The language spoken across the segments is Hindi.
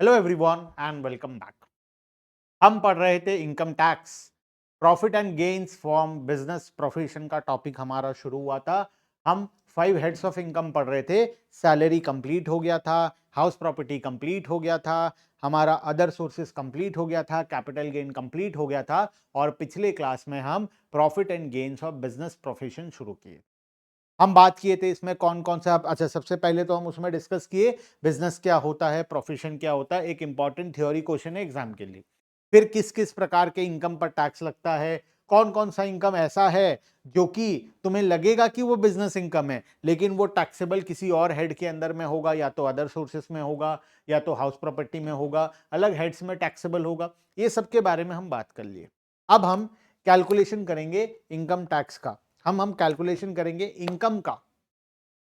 Hello everyone and welcome back. हम पढ़ रहे थे income tax, profit and gains from business profession का टॉपिक हमारा शुरू हुआ था। हम 5 हेड्स ऑफ इनकम पढ़ रहे थे। सैलरी कंप्लीट हो गया था, हाउस प्रॉपर्टी कंप्लीट हो गया था, हमारा अदर सोर्सेज कंप्लीट हो गया था, कैपिटल गेन कंप्लीट हो गया था। और पिछले क्लास में हम profit and gains of business profession शुरू किए। हम बात किए थे इसमें कौन कौन सा, अच्छा सबसे पहले तो हम उसमें डिस्कस किए बिजनेस क्या होता है, प्रोफेशन क्या होता है, एक इंपॉर्टेंट थ्योरी क्वेश्चन है एग्जाम के लिए। फिर किस किस प्रकार के इनकम पर टैक्स लगता है, कौन कौन सा इनकम ऐसा है जो कि तुम्हें लगेगा कि वो बिजनेस इनकम है लेकिन वो टैक्सेबल किसी और हेड के अंदर में होगा, या तो अदर सोर्सेस में होगा या तो हाउस प्रॉपर्टी में होगा, अलग हेड्स में टैक्सेबल होगा। ये सब के बारे में हम बात कर लिए। अब हम कैलकुलेशन करेंगे इनकम टैक्स का। हम कैलकुलेशन करेंगे इनकम का।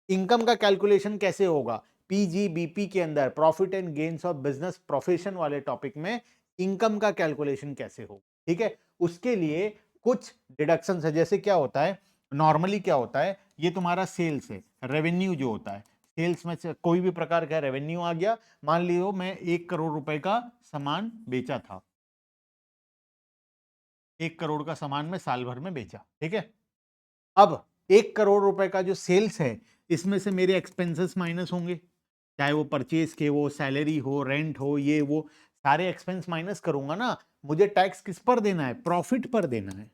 इनकम का कैलकुलेशन कैसे होगा? पीजीबीपी के अंदर, profit and gains of business profession वाले टॉपिक में इनकम का कैलकुलेशन कैसे होगा, ठीक है। उसके लिए कुछ डिडक्शंस है। जैसे क्या होता है, नॉर्मली क्या होता है, ये तुम्हारा सेल्स है, रेवेन्यू जो होता है, सेल्स में से कोई भी प्रकार का रेवेन्यू आ गया। मान लियो मैं 1 करोड़ रुपए का सामान बेचा था, 1 करोड़ का सामान मैं साल भर में बेचा, ठीक है। अब 1 करोड़ रुपए का जो सेल्स है, इसमें से मेरे एक्सपेंसेस माइनस होंगे, चाहे वो परचेज के, वो सैलरी हो, रेंट हो, ये वो सारे एक्सपेंस माइनस करूंगा ना। मुझे टैक्स किस पर देना है? प्रॉफिट पर देना है।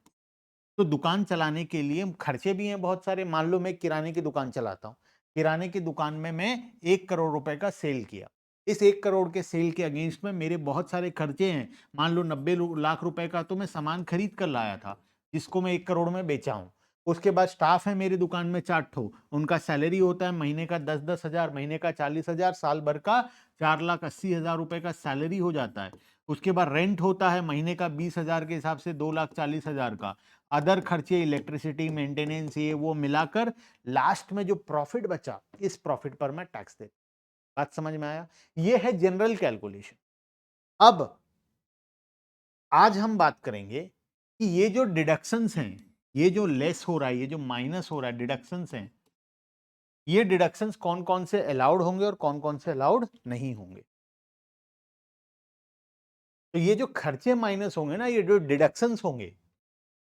तो दुकान चलाने के लिए खर्चे भी हैं बहुत सारे। मान लो मैं किराने की दुकान चलाता हूँ, किराने की दुकान में मैं 1 करोड़ रुपए का सेल किया। इस 1 करोड़ के सेल के अगेंस्ट में मेरे बहुत सारे खर्चे हैं। मान लो 90 लाख रुपए का तो मैं सामान खरीद कर लाया था, जिसको मैं 1 करोड़ में बेचा हूँ। उसके बाद स्टाफ है मेरी दुकान में 4 ठो, उनका सैलरी होता है महीने का 10-10 हजार, महीने का 40 हजार, साल भर का 4,80,000 रुपए का सैलरी हो जाता है। उसके बाद रेंट होता है महीने का 20 हजार के हिसाब से 2,40,000 का। अदर खर्चे, इलेक्ट्रिसिटी, मेंटेनेंस, ये वो मिलाकर लास्ट में जो प्रॉफिट बचा, इस प्रॉफिट पर मैं टैक्स देता। बात समझ में आया? ये है जनरल कैलकुलेशन। अब आज हम बात करेंगे कि ये जो डिडक्शंस हैं, ये जो लेस हो रहा है, ये जो माइनस हो रहा है, डिडक्शंस हैं, ये डिडक्शंस कौन कौन से अलाउड होंगे और कौन कौन से अलाउड नहीं होंगे। तो ये जो खर्चे माइनस होंगे ना, ये जो डिडक्शंस होंगे,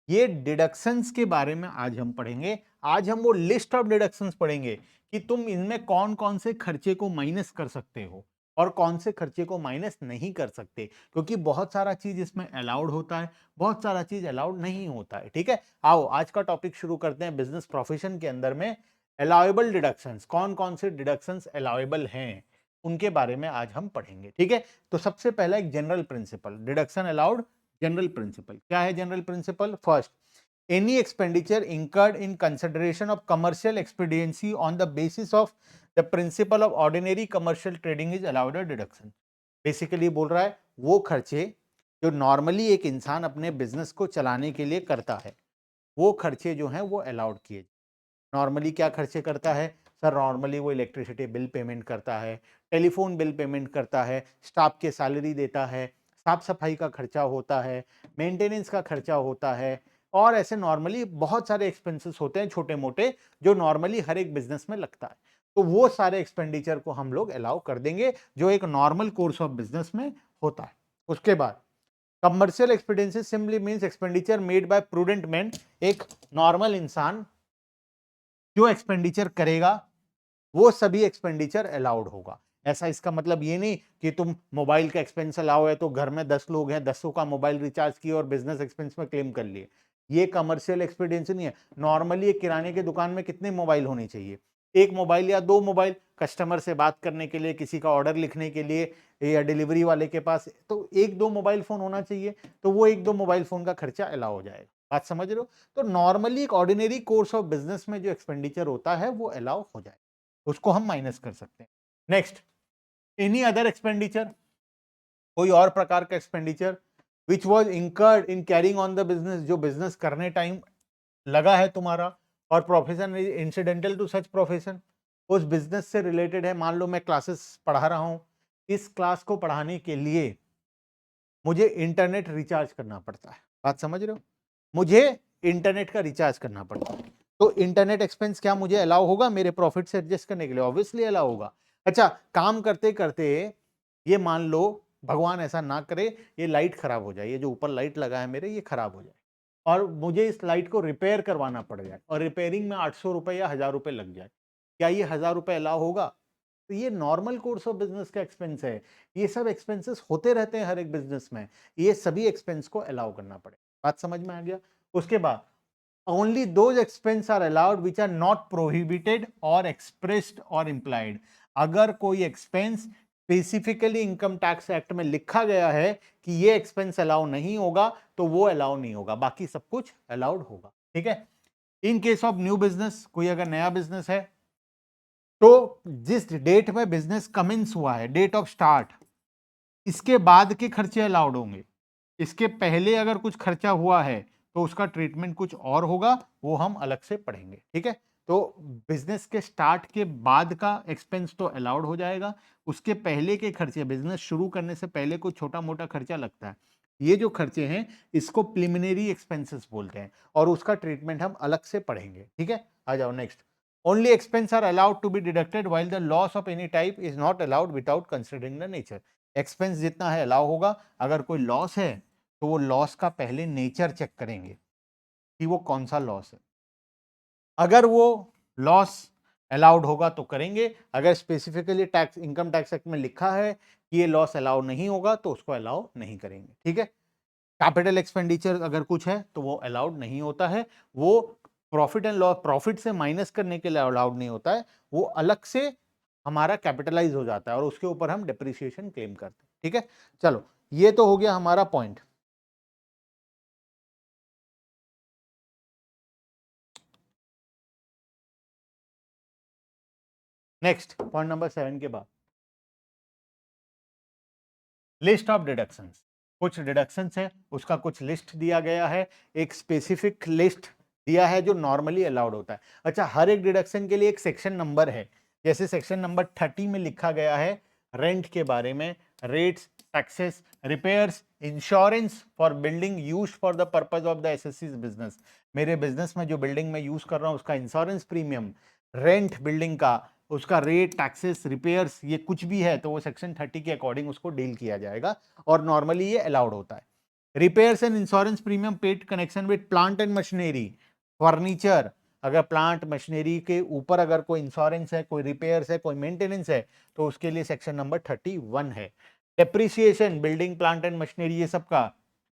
ये डिडक्शंस के बारे में आज हम पढ़ेंगे। आज हम वो लिस्ट ऑफ डिडक्शंस पढ़ेंगे कि तुम इनमें कौन कौन से खर्चे को माइनस कर सकते हो और कौन से खर्चे को माइनस नहीं कर सकते, क्योंकि बहुत सारा चीज इसमें अलाउड होता है, बहुत सारा चीज अलाउड नहीं होता है, ठीक है। आओ आज का टॉपिक शुरू करते हैं। बिजनेस प्रोफेशन के अंदर में अलाउएबल डिडक्शंस, कौन कौन से डिडक्शंस अलाउएबल हैं, उनके बारे में आज हम पढ़ेंगे, ठीक है। तो सबसे पहला एक general principle, deduction allowed. General principle क्या है? General principle first, any expenditure incurred in consideration of commercial expediency on the basis of the principle of ordinary commercial trading is allowed a deduction। Basically बोल रहा है वो खर्चे जो नॉर्मली एक इंसान अपने बिजनेस को चलाने के लिए करता है, वो खर्चे जो हैं वो अलाउड किए। नॉर्मली क्या खर्चे करता है सर? नॉर्मली वो इलेक्ट्रिसिटी बिल पेमेंट करता है, टेलीफोन बिल पेमेंट करता है, स्टाफ के सैलरी देता है, साफ सफाई का खर्चा होता है, मेंटेनेंस का खर्चा होता है, और ऐसे नॉर्मली बहुत सारे एक्सपेंसेस होते हैं छोटे मोटे जो नॉर्मली हर एक बिजनेस में लगता है। तो वो सारे एक्सपेंडिचर को हम लोग अलाउ कर देंगे जो एक नॉर्मल कोर्स ऑफ बिजनेस में होता है। उसके बाद commercial expenditure simply means expenditure made by prudent man. एक नॉर्मल इंसान जो एक्सपेंडिचर करेगा वो सभी एक्सपेंडिचर अलाउड होगा। ऐसा इसका मतलब ये नहीं कि तुम मोबाइल का एक्सपेंस अलाउ है तो घर में 10 लोग हैं, 10 का मोबाइल रिचार्ज किए और बिजनेस एक्सपेंस में क्लेम कर लिए। ये कमर्शियल एक्सपेंडिचर नहीं है। नॉर्मली एक किराने की दुकान में कितने मोबाइल होने चाहिए? एक मोबाइल या 2 मोबाइल, कस्टमर से बात करने के लिए, किसी का ऑर्डर लिखने के लिए, या डिलीवरी वाले के पास तो 1-2 मोबाइल फोन होना चाहिए। तो वो 1-2 मोबाइल फोन का खर्चा अलाउ हो जाएगा। बात समझ रहे हो? तो नॉर्मली एक ऑर्डिनरी कोर्स ऑफ बिजनेस में जो एक्सपेंडिचर होता है वो अलाउ हो जाए, उसको हम माइनस कर सकते हैं। नेक्स्ट, एनी अदर एक्सपेंडिचर, कोई और प्रकार का expenditure which was incurred in carrying on the business, जो बिजनेस करने टाइम लगा है तुम्हारा, और profession is incidental to such profession, उस बिजनेस से रिलेटेड है। मान लो मैं क्लासेस पढ़ा रहा हूं, इस क्लास को पढ़ाने के लिए मुझे इंटरनेट रिचार्ज करना पड़ता है। बात समझ रहे हो? मुझे इंटरनेट का रिचार्ज करना पड़ता है, तो इंटरनेट एक्सपेंस क्या मुझे अलाउ होगा मेरे प्रॉफिट से एडजस्ट करने के लिए? ऑब्वियसली अलाउ होगा। अच्छा, काम करते करते ये मान लो भगवान ऐसा ना करे ये लाइट खराब हो जाए, ये जो ऊपर लाइट लगा है मेरे ये खराब हो जाए और मुझे इस लाइट को रिपेयर करवाना पड़ जाए और रिपेयरिंग में 800 रुपए या 1000 रुपए लग जाए, क्या ये 1000 रुपए अलाउ होगा? तो ये नॉर्मल कोर्स ऑफ बिजनेस का एक्सपेंस है, ये सब एक्सपेंसेस होते रहते हैं हर एक बिजनेस में, ये सभी एक्सपेंस को अलाउ करना पड़े। बात समझ में आ गया? उसके बाद only those expense are allowed which are not prohibited or expressed or implied। अगर कोई expense specifically income tax act में लिखा गया है कि ये एक्सपेंस अलाउ नहीं होगा तो वो अलाउ नहीं होगा, बाकी सब कुछ अलाउड होगा। ठीक है। In case of new business, कोई अगर नया बिजनेस है तो जिस डेट में बिजनेस कमेंस हुआ है, डेट ऑफ स्टार्ट, इसके बाद के खर्चे अलाउड होंगे। इसके पहले अगर कुछ खर्चा हुआ है तो उसका ट्रीटमेंट कुछ और होगा, वो हम अलग से पढ़ेंगे। ठीक है। तो बिजनेस के स्टार्ट के बाद का एक्सपेंस तो अलाउड हो जाएगा, उसके पहले के खर्चे, बिजनेस शुरू करने से पहले कोई छोटा मोटा खर्चा लगता है, ये जो खर्चे हैं इसको प्रिलिमिनरी एक्सपेंसेस बोलते हैं और उसका ट्रीटमेंट हम अलग से पढ़ेंगे। ठीक है। आ जाओ next. Only expense are allowed to be deducted while the loss of any type is not allowed without considering the nature. Expense जितना है अलाउ होगा, अगर कोई लॉस है तो वो लॉस का पहले नेचर चेक करेंगे कि वो कौन सा लॉस है। अगर वो लॉस अलाउड होगा तो करेंगे, अगर specifically tax income tax act में लिखा है कि ये लॉस अलाउ नहीं होगा तो उसको अलाउ नहीं करेंगे। ठीक है। कैपिटल एक्सपेंडिचर अगर कुछ है तो वो अलाउड नहीं होता है, वो प्रॉफिट एंड लॉस, प्रॉफिट से माइनस करने के लिए अलाउड नहीं होता है, वो अलग से हमारा कैपिटलाइज हो जाता है और उसके ऊपर हम डिप्रिसिएशन क्लेम करते हैं। ठीक है। चलो ये तो हो गया हमारा पॉइंट। नेक्स्ट पॉइंट नंबर 7 के बाद लिस्ट ऑफ डिडक्शंस। कुछ डिडक्शंस है उसका कुछ लिस्ट दिया गया है, एक स्पेसिफिक लिस्ट दिया है जो नॉर्मली अलाउड होता है। अच्छा, हर एक डिडक्शन के लिए एक सेक्शन नंबर है, जैसे सेक्शन नंबर 30 में लिखा गया है रेंट के बारे में, rates, taxes, repairs, insurance for building use for the purpose of the एसएससीज बिजनेस। मेरे बिजनेस में जो बिल्डिंग में यूज कर रहा हूं उसका इंश्योरेंस प्रीमियम, रेंट बिल्डिंग का, उसका रेट, टैक्सेस, रिपेयर्स, ये कुछ भी है तो वो सेक्शन 30 के अकॉर्डिंग उसको डील किया जाएगा और नॉर्मली ये अलाउड होता है। Repairs and insurance premium paid connection with plant and machinery, furniture, अगर प्लांट मशीनरी के ऊपर अगर कोई इंश्योरेंस है, कोई रिपेयर्स है, कोई मेंटेनेंस है तो उसके लिए सेक्शन नंबर 31 है। Depreciation, building, plant and machinery, ये सब का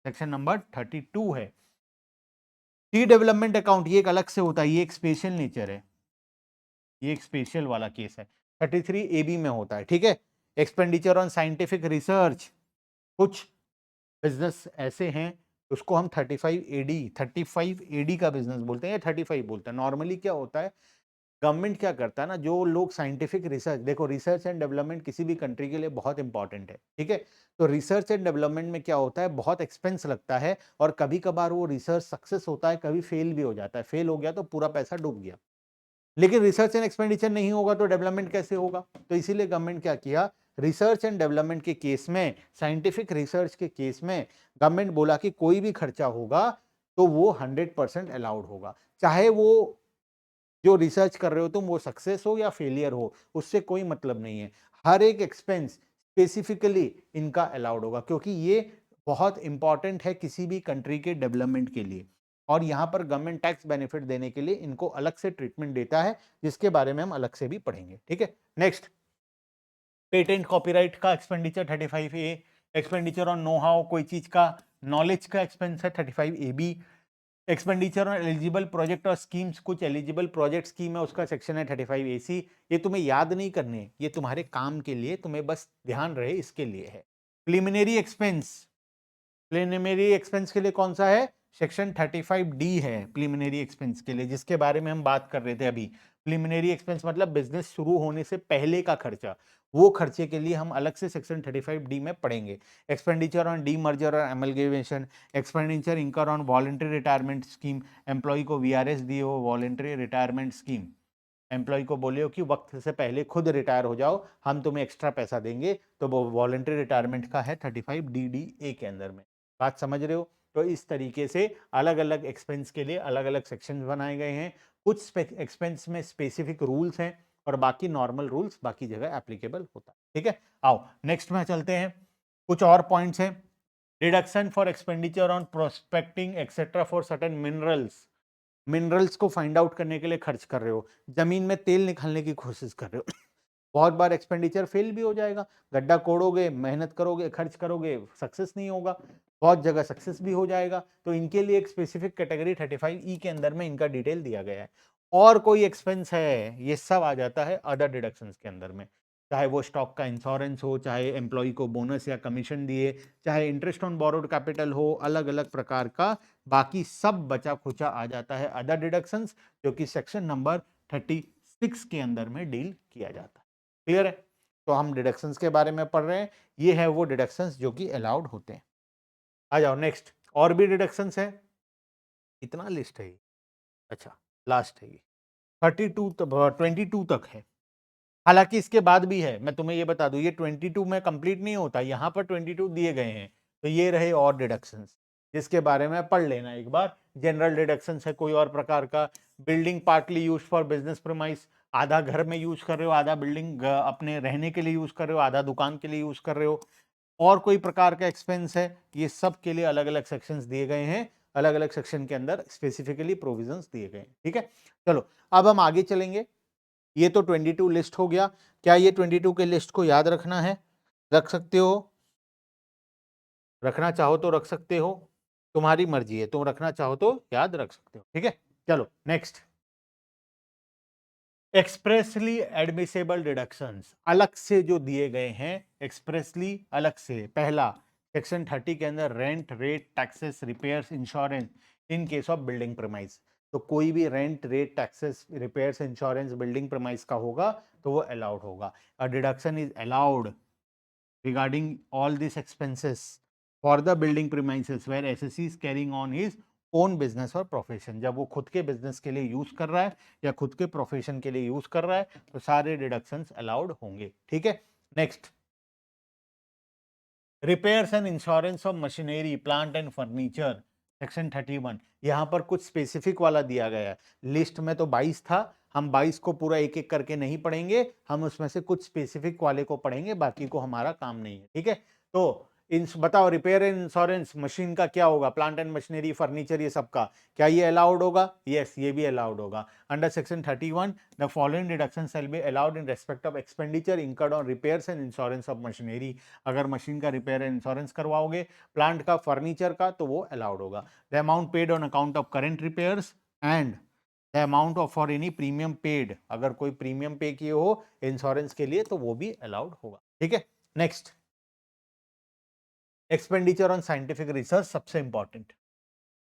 सेक्शन नंबर 32 है। टी डेवलपमेंट अकाउंट ये एक अलग से होता है, ये एक स्पेशल नेचर है, ये एक स्पेशल वाला केस है, 33 AB में होता है। ठीक है। एक्सपेंडिचर ऑन साइंटिफिक रिसर्च, कुछ बिजनेस ऐसे हैं उसको हम 35 AD का बिजनेस बोलते हैं या 35 बोलते हैं। नॉर्मली क्या होता है, गवर्नमेंट क्या करता है ना, जो लोग साइंटिफिक रिसर्च, देखो रिसर्च एंड डेवलपमेंट किसी भी कंट्री के लिए बहुत इंपॉर्टेंट है। ठीक है। तो रिसर्च एंड डेवलपमेंट में क्या होता है, बहुत एक्सपेंस लगता है और कभी कभार वो रिसर्च सक्सेस होता है, कभी फेल भी हो जाता है, फेल हो गया तो पूरा पैसा डूब गया। लेकिन रिसर्च एंड एक्सपेंडिचर नहीं होगा तो डेवलपमेंट कैसे होगा? तो इसीलिए गवर्नमेंट क्या किया, रिसर्च एंड डेवलपमेंट के केस में, साइंटिफिक रिसर्च के केस में गवर्नमेंट बोला कि कोई भी खर्चा होगा तो वो 100% अलाउड होगा, चाहे वो जो रिसर्च कर रहे हो तुम वो सक्सेस हो या फेलियर हो, उससे कोई मतलब नहीं है। हर एक एक्सपेंस स्पेसिफिकली इनका अलाउड होगा क्योंकि ये बहुत इंपॉर्टेंट है किसी भी कंट्री के डेवलपमेंट के लिए और यहाँ पर गवर्नमेंट टैक्स बेनिफिट देने के लिए इनको अलग से ट्रीटमेंट देता है, जिसके बारे में हम अलग से भी पढ़ेंगे। ठीक है। नेक्स्ट, पेटेंट कॉपीराइट का expenditure 35A, expenditure on know how, कोई चीज का नॉलेज का एक्सपेंस है 35AB, expenditure on eligible project और स्कीम्स, कुछ एलिजिबल प्रोजेक्ट स्कीम है उसका सेक्शन है 35AC। ये तुम्हें याद नहीं करने, ये तुम्हारे काम के लिए, तुम्हें बस ध्यान रहे इसके लिए है। प्रिलिमिनरी एक्सपेंस, प्रिलिमिनरी एक्सपेंस के लिए कौन सा है, सेक्शन 35D है प्रिलिमिनरी एक्सपेंस के लिए, जिसके बारे में हम बात कर रहे थे अभी। प्रिलिमिनरी एक्सपेंस मतलब बिजनेस शुरू होने से पहले का खर्चा, वो खर्चे के लिए हम अलग से सेक्शन 35D में पढ़ेंगे। एक्सपेंडिचर ऑन डी मर्जर और amalgamation, expenditure incur on voluntary retirement scheme, employee को VRS दिए हो, वॉलंटरी रिटायरमेंट स्कीम, एम्प्लॉय को बोले हो कि वक्त से पहले खुद रिटायर हो जाओ, हम तुम्हें एक्स्ट्रा पैसा देंगे, तो वो वॉलंटरी रिटायरमेंट का है 35DDA के अंदर में। बात समझ रहे हो? तो इस तरीके से अलग अलग एक्सपेंस के लिए अलग अलग सेक्शन बनाए गए हैं। कुछ एक्सपेंस में स्पेसिफिक रूल्स हैं, और बाकी नॉर्मल रूल्स बाकी जगह एप्लीकेबल होता है। ठीक है, आओ नेक्स्ट में चलते हैं। कुछ और पॉइंट्स हैं। Deduction for expenditure on prospecting etcetera for certain minerals. Minerals को फाइंड आउट करने के लिए खर्च कर रहे हो, जमीन में तेल निकालने की कोशिश कर रहे हो बहुत बार एक्सपेंडिचर फेल भी हो जाएगा, गड्ढा कोड़ोगे, मेहनत करोगे, खर्च करोगे, सक्सेस नहीं होगा, बहुत जगह सक्सेस भी हो जाएगा। तो इनके लिए एक स्पेसिफिक कैटेगरी 35E के अंदर में इनका डिटेल दिया गया है। और कोई एक्सपेंस है, ये सब आ जाता है अदर डिडक्शंस के अंदर में, चाहे वो स्टॉक का इंश्योरेंस हो, चाहे एम्प्लॉय को बोनस या कमीशन दिए, चाहे इंटरेस्ट ऑन बोरोड कैपिटल हो, अलग अलग प्रकार का बाकी सब बचा खुचा आ जाता है अदर डिडक्शंस, जो कि सेक्शन नंबर 36 के अंदर में डील किया जाता है। क्लियर है? तो हम डिडक्शंस के बारे में पढ़ रहे हैं, ये है वो डिडक्शंस जो कि अलाउड होते हैं। आ जाओ नेक्स्ट, और भी डिडक्शंस है, इतना लिस्ट है ये, अच्छा लास्ट है ये 22 तक है। हालांकि इसके बाद भी है, मैं तुम्हें ये बता दूं, ये 22 में कंप्लीट नहीं होता, यहां पर 22 दिए गए हैं। तो ये रहे और डिडक्शंस, जिसके बारे में पढ़ लेना एक बार। जनरल डिडक्शंस है कोई और प्रकार का। Building partly use for business premise, आधा घर में यूज कर रहे हो, आधा बिल्डिंग अपने रहने के लिए यूज कर रहे हो, आधा दुकान के लिए यूज कर रहे हो। और कोई प्रकार का एक्सपेंस है, ये सब के लिए अलग अलग सेक्शंस दिए गए हैं, अलग अलग सेक्शन के अंदर स्पेसिफिकली प्रोविजंस दिए गए हैं। ठीक है, चलो अब हम आगे चलेंगे। ये तो 22 लिस्ट हो गया। क्या ये 22 के लिस्ट को याद रखना है? रख सकते हो, रखना चाहो तो रख सकते हो, तुम्हारी मर्जी है, तुम रखना चाहो तो याद रख सकते हो। ठीक है, चलो नेक्स्ट। एक्सप्रेसली एडमिसेबल डिडक्शंस अलग से जो दिए गए हैं, एक्सप्रेसली अलग से। पहला, सेक्शन 30 के अंदर rent, rate, taxes, repairs, insurance in case of building premise. तो कोई भी rent, rate, taxes, repairs, insurance building premise का होगा तो वो अलाउड होगा। A deduction is allowed regarding all these expenses for the building premises where SSC is carrying on his own business और प्रोफेशन। जब वो खुद के बिजनेस के लिए यूज कर रहा है या खुद के प्रोफेशन के लिए यूज कर रहा है तो सारे डिडक्शंस अलाउड होंगे। ठीक है, next. Repairs and insurance of machinery, plant and furniture, section 31। यहां पर कुछ स्पेसिफिक वाला दिया गया है। लिस्ट में तो 22 था, हम 22 को पूरा एक एक करके नहीं पढ़ेंगे, हम उसमें से कुछ स्पेसिफिक वाले को पढ़ेंगे, बाकी को हमारा काम नहीं है। ठीक है, तो बताओ रिपेयर एंड इंश्योरेंस मशीन का क्या होगा, प्लांट एंड मशीनरी, फर्नीचर, ये सब का क्या ये अलाउड होगा? यस, ये भी अलाउड होगा। Under section 31 the following deduction shall be allowed in respect of expenditure incurred on repairs and insurance of machinery. अगर मशीन का रिपेयर एंड इंश्योरेंस करवाओगे, प्लांट का, फर्नीचर का, तो वो अलाउड होगा। The amount paid on account of current repairs and the amount of for any premium paid, अगर कोई प्रीमियम पे किए हो इंश्योरेंस के लिए तो वो भी अलाउड होगा। ठीक है, next. Expenditure on scientific research सबसे important,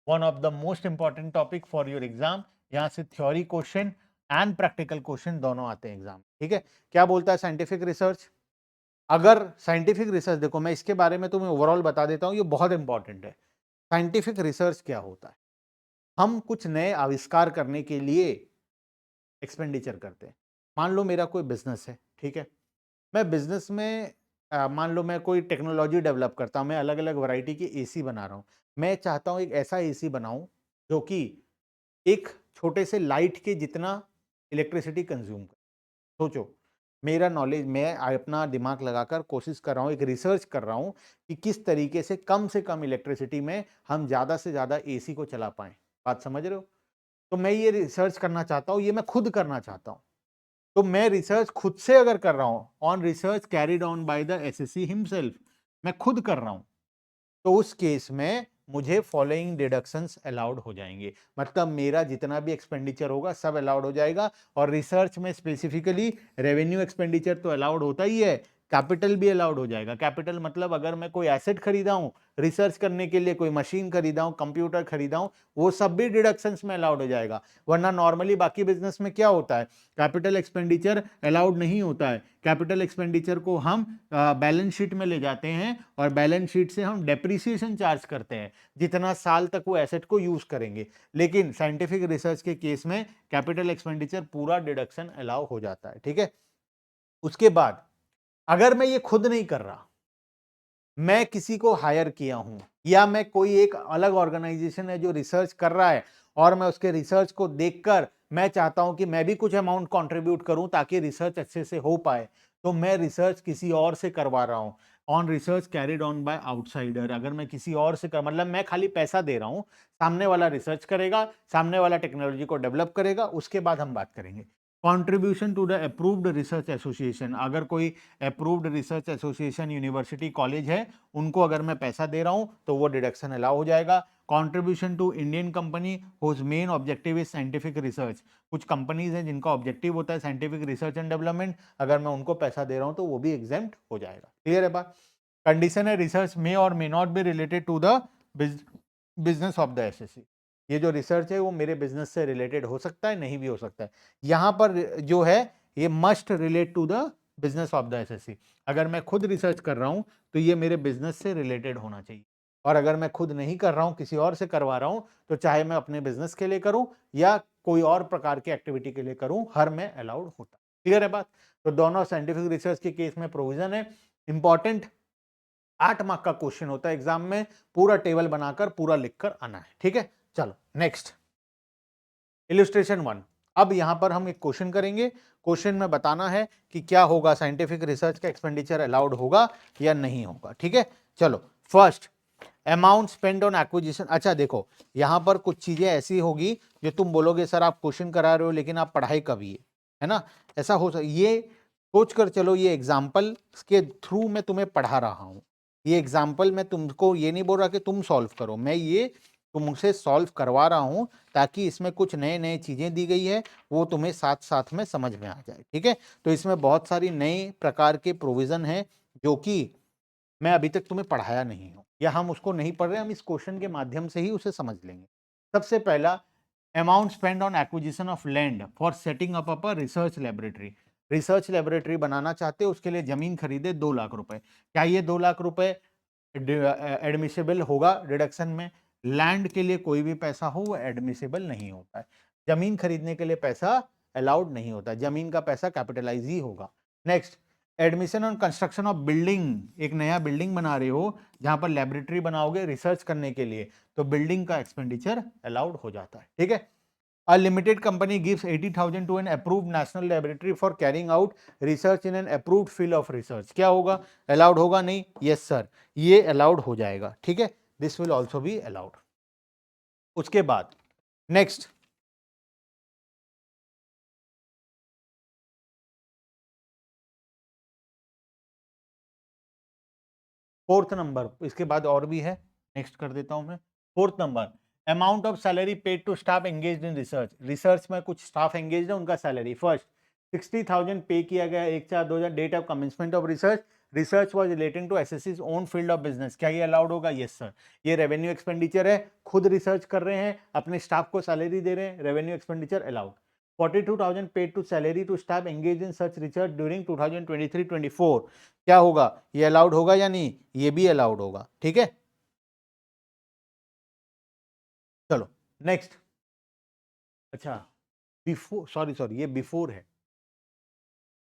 one of the most important topic for your exam. यहां से theory question and practical question दोनों आते हैं एग्जाम। ठीक है, क्या बोलता है साइंटिफिक रिसर्च? अगर साइंटिफिक रिसर्च, देखो मैं इसके बारे में तुम्हें ओवरऑल बता देता हूं, ये बहुत इंपॉर्टेंट है। साइंटिफिक रिसर्च क्या होता है? हम कुछ नए आविष्कार करने के लिए एक्सपेंडिचर करते हैं। मान लो मेरा कोई बिजनेस है, ठीक है, मैं बिजनेस में मान लो मैं कोई टेक्नोलॉजी डेवलप करता हूं, मैं अलग अलग वैरायटी की एसी बना रहा हूं। मैं चाहता हूं एक ऐसा एसी बनाऊं जो कि एक छोटे से लाइट के जितना इलेक्ट्रिसिटी कंज्यूम करे। सोचो, मेरा नॉलेज, मैं अपना दिमाग लगाकर कोशिश कर रहा हूँ, एक रिसर्च कर रहा हूँ कि किस तरीके से कम इलेक्ट्रिसिटी में हम ज़्यादा से ज़्यादा एसी को चला पाएँ। बात समझ रहे हो? तो मैं ये रिसर्च करना चाहता हूँ, ये मैं खुद करना चाहता हूँ। तो मैं रिसर्च खुद से अगर कर रहा हूँ, on research carried on by the assessee himself, मैं खुद कर रहा हूँ, तो उस केस में मुझे फॉलोइंग डिडक्शंस अलाउड हो जाएंगे। मतलब मेरा जितना भी एक्सपेंडिचर होगा सब अलाउड हो जाएगा। और रिसर्च में स्पेसिफिकली रेवेन्यू एक्सपेंडिचर तो अलाउड होता ही है, कैपिटल भी अलाउड हो जाएगा। कैपिटल मतलब अगर मैं कोई एसेट खरीदा हूं रिसर्च करने के लिए, कोई मशीन खरीदा हूं, कंप्यूटर खरीदा हूं, वो सब भी डिडक्शंस में अलाउड हो जाएगा। वरना नॉर्मली बाकी बिजनेस में क्या होता है, कैपिटल एक्सपेंडिचर अलाउड नहीं होता है। कैपिटल एक्सपेंडिचर को हम बैलेंस शीट में ले जाते हैं और बैलेंस शीट से हम डेप्रिसिएशन चार्ज करते हैं, जितना साल तक वो एसेट को यूज करेंगे। लेकिन साइंटिफिक रिसर्च के केस में कैपिटल एक्सपेंडिचर पूरा डिडक्शन अलाउ हो जाता है। ठीक है, उसके बाद अगर मैं ये खुद नहीं कर रहा, मैं किसी को हायर किया हूं, या मैं कोई एक अलग ऑर्गेनाइजेशन है जो रिसर्च कर रहा है और मैं उसके रिसर्च को देखकर मैं चाहता हूं कि मैं भी कुछ अमाउंट कंट्रीब्यूट करूं ताकि रिसर्च अच्छे से हो पाए, तो मैं रिसर्च किसी और से करवा रहा हूं। On research carried on by outsider, अगर मैं किसी और से कर, मतलब मैं खाली पैसा दे रहा हूं, सामने वाला रिसर्च करेगा, सामने वाला टेक्नोलॉजी को डेवलप करेगा, उसके बाद हम बात करेंगे। Contribution to the approved research association, अगर कोई approved research association, university, college है, उनको अगर मैं पैसा दे रहा हूं तो वो डिडक्शन अलाउ हो जाएगा। Contribution to Indian company whose main objective is scientific research, कुछ कंपनीज हैं जिनका ऑब्जेक्टिव होता है साइंटिफिक रिसर्च एंड डेवलपमेंट, अगर मैं उनको पैसा दे रहा हूं तो वो भी एग्जेम्प्ट हो जाएगा। क्लियर है बात? कंडीशन है रिसर्च मे और may not be related to the business of the SSC, ये जो रिसर्च है वो मेरे बिजनेस से रिलेटेड हो सकता है, नहीं भी हो सकता है। यहां पर जो है ये must relate to the business of the SSC, अगर मैं खुद रिसर्च कर रहा हूं तो ये मेरे बिजनेस से रिलेटेड होना चाहिए, और अगर मैं खुद नहीं कर रहा हूं, किसी और से करवा रहा हूं, तो चाहे मैं अपने बिजनेस के लिए करूं या कोई और प्रकार की एक्टिविटी के लिए करूं, हर में अलाउड होता। क्लियर है बात? तो दोनों साइंटिफिक रिसर्च के केस में प्रोविजन है। इंपॉर्टेंट 8 मार्क का क्वेश्चन होता है एग्जाम में, पूरा टेबल बनाकर पूरा लिखकर आना है। ठीक है, चलो नेक्स्ट इलस्ट्रेशन 1। अब यहां पर हम एक क्वेश्चन करेंगे, क्वेश्चन में बताना है कि क्या होगा, साइंटिफिक रिसर्च का एक्सपेंडिचर अलाउड होगा या नहीं होगा। ठीक है, चलो first amount spend on acquisition. अच्छा देखो, यहां पर कुछ चीजें ऐसी होगी जो तुम बोलोगे सर आप क्वेश्चन करा रहे हो लेकिन आप पढ़ाई कभी है ना, ऐसा हो सकता, ये सोच कर चलो, ये एग्जाम्पल के थ्रू मैं तुम्हें पढ़ा रहा हूं, ये एग्जाम्पल मैं तुमको ये नहीं बोल रहा कि तुम सॉल्व करो, मैं ये तुमसे सॉल्व करवा रहा हूं ताकि इसमें कुछ नए नए चीजें दी गई है वो तुम्हें साथ साथ में समझ में आ जाए। ठीक है, तो इसमें बहुत सारी नए प्रकार के प्रोविजन है जो कि मैं अभी तक तुम्हें पढ़ाया नहीं हूं, या हम उसको नहीं पढ़ रहे, हम इस क्वेश्चन के माध्यम से ही उसे समझ लेंगे। सबसे पहला, amount spend on acquisition of land for setting up a research laboratory. Research laboratory बनाना चाहते हो, उसके लिए जमीन खरीदे 2 लाख रुपए, क्या ये 2 लाख रुपए एडमिसिबल होगा डिडक्शन में? लैंड के लिए कोई भी पैसा हो वो एडमिसिबल नहीं होता है, जमीन खरीदने के लिए पैसा अलाउड नहीं होता, जमीन का पैसा कैपिटलाइज ही होगा। Next, admission on construction of building, एक नया बिल्डिंग बना रहे हो जहां पर लेबोरेटरी बनाओगे रिसर्च करने के लिए, तो बिल्डिंग का एक्सपेंडिचर अलाउड हो जाता है। ठीक है, a limited company gives 80,000 to an approved national laboratory for carrying out research in an approved field of research, क्या होगा, अलाउड होगा? नहीं, यस सर, ये अलाउड हो जाएगा। ठीक है, this will also be allowed. उसके बाद नेक्स्ट, फोर्थ नंबर, इसके बाद और भी है, नेक्स्ट कर देता हूं मैं। Fourth number, amount of salary paid to staff engaged in research, research में कुछ स्टाफ एंगेज्ड है उनका सैलरी। फर्स्ट 60,000 पे किया गया 1/4/2000, date of commencement of research, research was relating to एसएससीज ओन फील्ड ऑफ बिजनेस, क्या ये अलाउड होगा? यस सर, ये रेवेन्यू एक्सपेंडिचर है, खुद रिसर्च कर रहे हैं, अपने स्टाफ को सैलरी दे रहे हैं, revenue expenditure allowed. 42,000 paid to salary to staff engage in such research during 2023-24, क्या होगा, ये अलाउड होगा या नहीं? ये भी अलाउड होगा। ठीक है, चलो नेक्स्ट। अच्छा, बिफोर, सॉरी सॉरी, ये बिफोर है,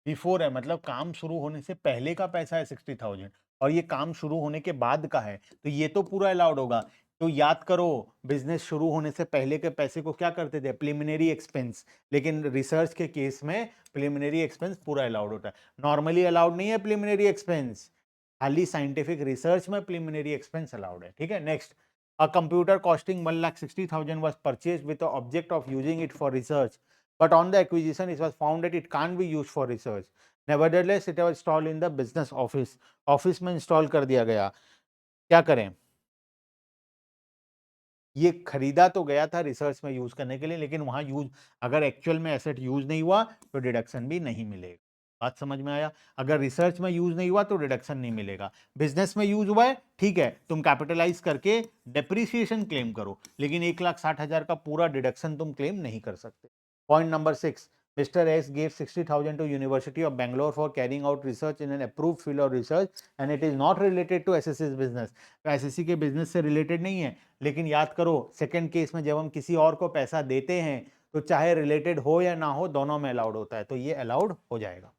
बिफोर है मतलब काम शुरू होने से पहले का पैसा है 60,000, और ये काम शुरू होने के बाद का है, तो ये तो पूरा अलाउड होगा। तो याद करो, बिजनेस शुरू होने से पहले के पैसे को क्या करते थे? प्रिलिमिनरी एक्सपेंस, लेकिन रिसर्च के केस में प्रिलिमिनरी एक्सपेंस पूरा अलाउड होता है, नॉर्मली अलाउड नहीं है प्रिलिमिनरी एक्सपेंस, खाली साइंटिफिक रिसर्च में प्रिलिमिनरी एक्सपेंस अलाउड है। ठीक है, next, a computer costing 1,60,000 was purchased with the object of using it for research, but on the acquisition it was found that it can't be used for research, nevertheless it was installed in the business office, office में इंस्टॉल कर दिया गया, क्या करें? ये खरीदा तो गया था रिसर्च में यूज करने के लिए, लेकिन वहां यूज, अगर एक्चुअल में एसेट यूज नहीं हुआ तो डिडक्शन भी नहीं मिलेगा। बात समझ में आया? अगर रिसर्च में यूज नहीं हुआ तो डिडक्शन नहीं मिलेगा, बिजनेस में यूज हुआ है, ठीक है, तुम कैपिटलाइज करके डेप्रिसिएशन क्लेम करो, लेकिन 1,60,000 का पूरा डिडक्शन तुम क्लेम नहीं कर सकते। Point number 6, Mr. X gave 60,000 to University of Bangalore for carrying out research in an approved field of research and it is not related to SSC's business, तो SSC के बिजनेस से रिलेटेड नहीं है, लेकिन याद करो सेकंड केस में जब हम किसी और को पैसा देते हैं तो चाहे रिलेटेड हो या ना हो दोनों में अलाउड होता है, तो ये अलाउड हो जाएगा।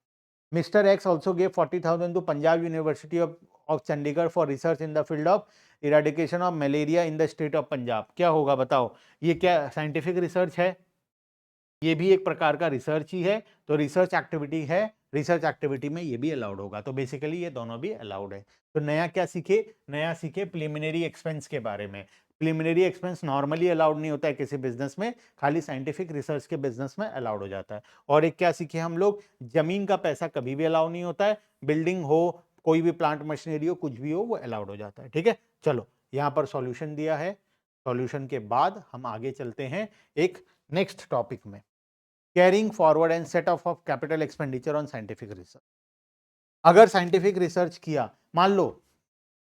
Mister X also gave 40,000 to Punjab university of Chandigarh for research in the field of eradication of malaria in the state of Punjab, क्या होगा बताओ? ये क्या साइंटिफिक रिसर्च है? ये भी एक प्रकार का रिसर्च ही है, तो रिसर्च एक्टिविटी है, रिसर्च एक्टिविटी में ये भी अलाउड होगा। तो बेसिकली ये दोनों भी अलाउड है। तो नया क्या सीखे, नया सीखे प्रिलिमिनरी एक्सपेंस के बारे में। प्रिलिमिनरी एक्सपेंस नॉर्मली अलाउड नहीं होता है किसी बिजनेस में, खाली साइंटिफिक रिसर्च के बिजनेस में अलाउड हो जाता है। और एक क्या सीखे हम लोग, जमीन का पैसा कभी भी अलाउ नहीं होता है, बिल्डिंग हो, कोई भी प्लांट मशीनरी हो, कुछ भी हो, वो अलाउड हो जाता है। ठीक है, चलो यहां पर सॉल्यूशन दिया है। सॉल्यूशन के बाद हम आगे चलते हैं एक नेक्स्ट टॉपिक में, carrying forward and set of capital expenditure on scientific research. अगर साइंटिफिक रिसर्च किया, मान लो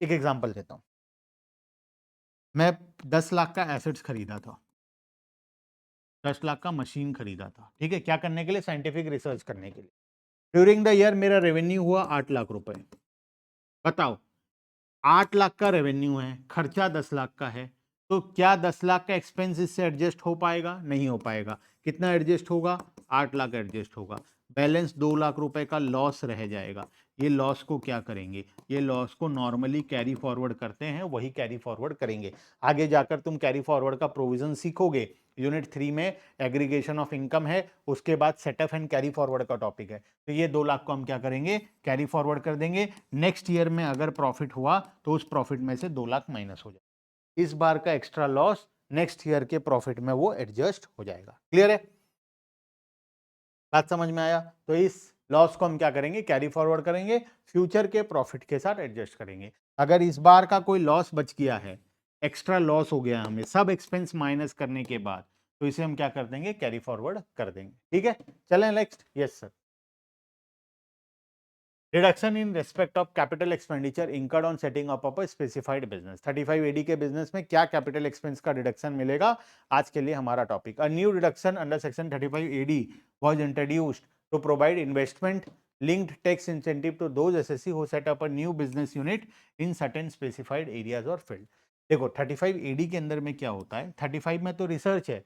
एक एग्जांपल देता हूं, मैं 10 लाख का एसेट्स खरीदा था, 10 लाख का मशीन खरीदा था, ठीक है, क्या करने के लिए, साइंटिफिक रिसर्च करने के लिए। ड्यूरिंग द ईयर मेरा रेवेन्यू हुआ 8 लाख रुपए। बताओ, 8 लाख का रेवेन्यू है, खर्चा 10 लाख का है, तो क्या 10 लाख का एक्सपेंस इससे एडजस्ट हो पाएगा? नहीं हो पाएगा। कितना एडजस्ट होगा? 8 लाख एडजस्ट होगा। बैलेंस 2 लाख रुपए का लॉस रह जाएगा। ये लॉस को क्या करेंगे? ये लॉस को नॉर्मली कैरी फॉरवर्ड करते हैं, वही कैरी फॉरवर्ड करेंगे। आगे जाकर तुम कैरी फॉरवर्ड का प्रोविजन सीखोगे, यूनिट 3 में एग्रीगेशन ऑफ इनकम है, उसके बाद सेटअप एंड कैरी फॉरवर्ड का टॉपिक है। तो ये 2 लाख को हम क्या करेंगे? कैरी फॉरवर्ड कर देंगे। नेक्स्ट ईयर में अगर प्रॉफिट हुआ तो उस प्रॉफिट में से 2 लाख माइनस हो जाए। इस बार का एक्स्ट्रा लॉस नेक्स्ट ईयर के प्रॉफिट में वो एडजस्ट हो जाएगा। क्लियर है? बात समझ में आया? तो इस लॉस को हम क्या करेंगे? कैरी फॉरवर्ड करेंगे, फ्यूचर के प्रॉफिट के साथ एडजस्ट करेंगे। अगर इस बार का कोई लॉस बच गया है, एक्स्ट्रा लॉस हो गया हमें सब एक्सपेंस माइनस करने के बाद, तो इसे हम क्या कर देंगे? कैरी फॉरवर्ड कर देंगे। ठीक है, चलें next. Yes sir. Reduction in respect of capital expenditure incurred on setting up of a specified business. 35 AD के बिजनेस में क्या कैपिटल एक्सपेंस का रिडक्शन मिलेगा, आज के लिए हमारा topic. A new reduction under section 35 AD was introduced to provide investment linked tax incentive to those SSC who set up a new business unit in certain specified areas or field। देखो 35 एडी के अंदर में क्या होता है, 35 में तो रिसर्च है,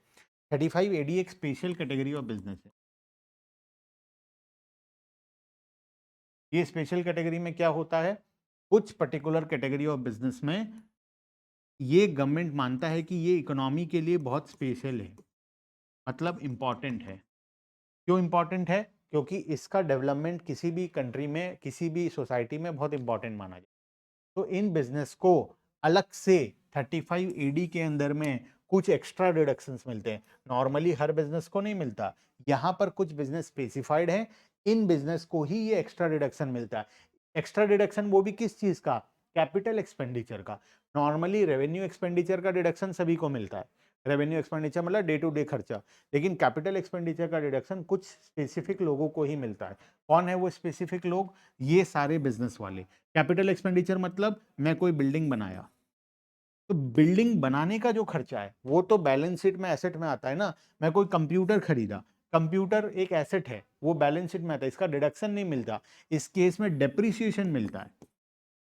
35 एडी एक स्पेशल कैटेगरी ऑफ बिजनेस है। ये स्पेशल कैटेगरी में क्या होता है, कुछ पर्टिकुलर कैटेगरी ऑफ बिजनेस में ये गवर्नमेंट मानता है कि ये इकोनॉमी के लिए बहुत स्पेशल है, मतलब इंपॉर्टेंट है। क्यों इंपॉर्टेंट है? क्योंकि इसका डेवलपमेंट किसी भी कंट्री में, किसी भी सोसाइटी में बहुत इंपॉर्टेंट माना जाए। तो इन बिजनेस को अलग से 35 एडी के अंदर में कुछ एक्स्ट्रा डिडक्शंस मिलते हैं। नॉर्मली हर बिजनेस को नहीं मिलता, यहां पर कुछ बिजनेस स्पेसिफाइड है, इन बिजनेस को ही ये एक्स्ट्रा डिडक्शन मिलता है। एक्स्ट्रा डिडक्शन वो भी किस चीज का? कैपिटल एक्सपेंडिचर का। नॉर्मली रेवेन्यू एक्सपेंडिचर का डिडक्शन सभी को मिलता है, रेवेन्यू एक्सपेंडिचर मतलब डे टू डे खर्चा, लेकिन कैपिटल एक्सपेंडिचर का डिडक्शन कुछ स्पेसिफिक लोगों को ही मिलता है। कौन है वो स्पेसिफिक लोग? ये सारे बिजनेस वाले। कैपिटल एक्सपेंडिचर मतलब मैं कोई बिल्डिंग बनाया, तो बिल्डिंग बनाने का जो खर्चा है वो तो बैलेंस शीट में एसेट में आता है ना। मैं कोई कंप्यूटर खरीदा, कंप्यूटर एक एसेट है, वो बैलेंस शीट में आता है, इसका डिडक्शन नहीं मिलता। इस केस में डेप्रिसिएशन मिलता है।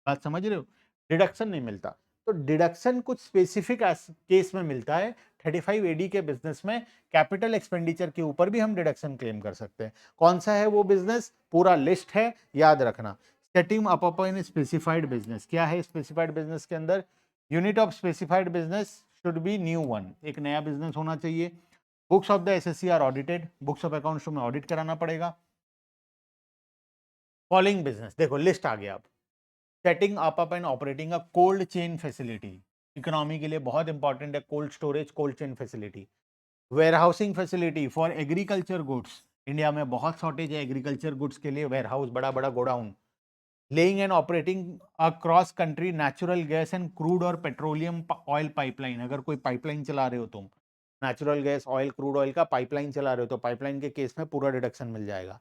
बात समझ रहे हो? डिडक्शन नहीं मिलता। तो डिडक्शन कुछ स्पेसिफिक केस में मिलता है। 35 एडी के बिजनेस में कैपिटल एक्सपेंडिचर के ऊपर भी हम डिडक्शन क्लेम कर सकते हैं। कौन सा है वो बिजनेस? पूरा लिस्ट है, याद रखना। Setting up in specified business. क्या है स्पेसिफाइड बिजनेस के अंदर? Unit of specified business should be new one, एक नया बिजनेस होना चाहिए। Books of the assessee are audited, books of accounts में ऑडिट कराना पड़ेगा। फॉलोइंग बिजनेस, देखो लिस्ट आ गया अब। Setting up and operating a cold chain facility, economy के लिए बहुत इंपॉर्टेंट है cold storage, cold chain facility. Warehousing facility for agriculture goods, India में बहुत शॉर्टेज है एग्रीकल्चर गुड्स के लिए, वेयरहाउस, बड़ा बड़ा godown. Laying and operating across country natural gas and crude और पेट्रोलियम ऑयल पाइपलाइन, अगर कोई पाइपलाइन चला रहे हो तुम, natural gas, oil, crude oil का पाइपलाइन चला रहे हो, तो पाइपलाइन के केस में पूरा डिडक्शन मिल जाएगा।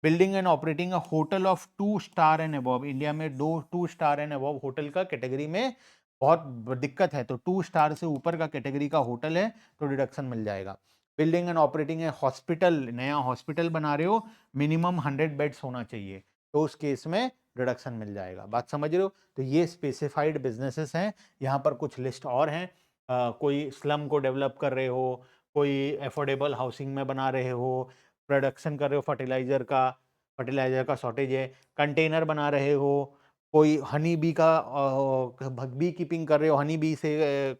Building and operating a hotel of 2 star and above, India में 2 स्टार एंड अबव होटल का कैटेगरी में बहुत दिक्कत है, तो 2 स्टार से ऊपर का कैटेगरी का होटल है तो डिडक्शन मिल जाएगा। Building and operating A hospital, नया हॉस्पिटल बना रहे हो, मिनिमम 100 बेड्स होना चाहिए, तो उस केस में रिडक्शन मिल जाएगा। बात समझ रहे हो? तो ये स्पेसिफाइड बिजनेसेस हैं। यहाँ पर कुछ लिस्ट और हैं, कोई स्लम को डेवलप कर रहे हो, कोई एफोर्डेबल हाउसिंग में बना रहे हो, प्रोडक्शन कर रहे हो फर्टिलाइजर का, फर्टिलाइजर का शॉर्टेज है, कंटेनर बना रहे हो, कोई हनी बी का बी कीपिंग कर रहे हो, हनी बी से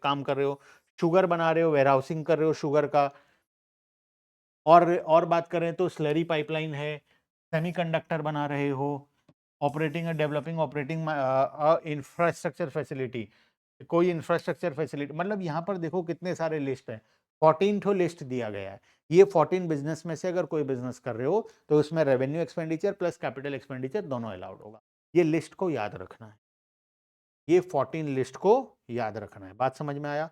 काम कर रहे हो, शुगर बना रहे हो, वेयर हाउसिंग कर रहे हो शुगर का, और बात करें तो स्लरी पाइपलाइन है, सेमीकंडक्टर बना रहे हो, operating and developing operating infrastructure facility, कोई इंफ्रास्ट्रक्चर फैसिलिटी, मतलब यहाँ पर देखो कितने सारे लिस्ट हैं, 14 ठो लिस्ट दिया गया है। ये 14 बिजनेस में से अगर कोई बिजनेस कर रहे हो तो उसमें revenue expenditure plus capital expenditure दोनों अलाउड होगा। ये लिस्ट को याद रखना है, ये 14 लिस्ट को याद रखना है। बात समझ में आया?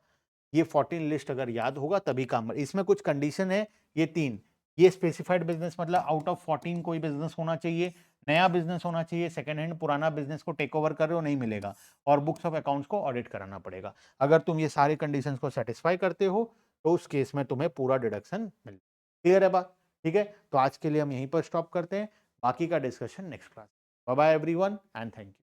ये 14 लिस्ट अगर याद होगा तभी काम। इसमें कुछ कंडीशन है, ये 3, ये स्पेसिफाइड बिजनेस मतलब आउट ऑफ 14 कोई बिजनेस होना चाहिए, नया बिजनेस होना चाहिए, सेकंड हैंड पुराना बिजनेस को टेक ओवर कर रहे हो नहीं मिलेगा, और बुक्स ऑफ अकाउंट्स को ऑडिट कराना पड़ेगा। अगर तुम ये सारे कंडीशंस को सेटिस्फाई करते हो तो उस केस में तुम्हें पूरा डिडक्शन मिल। क्लियर है बात? ठीक है, तो आज के लिए हम यहीं पर स्टॉप करते हैं, बाकी का discussion next class. Bye bye everyone and thank you.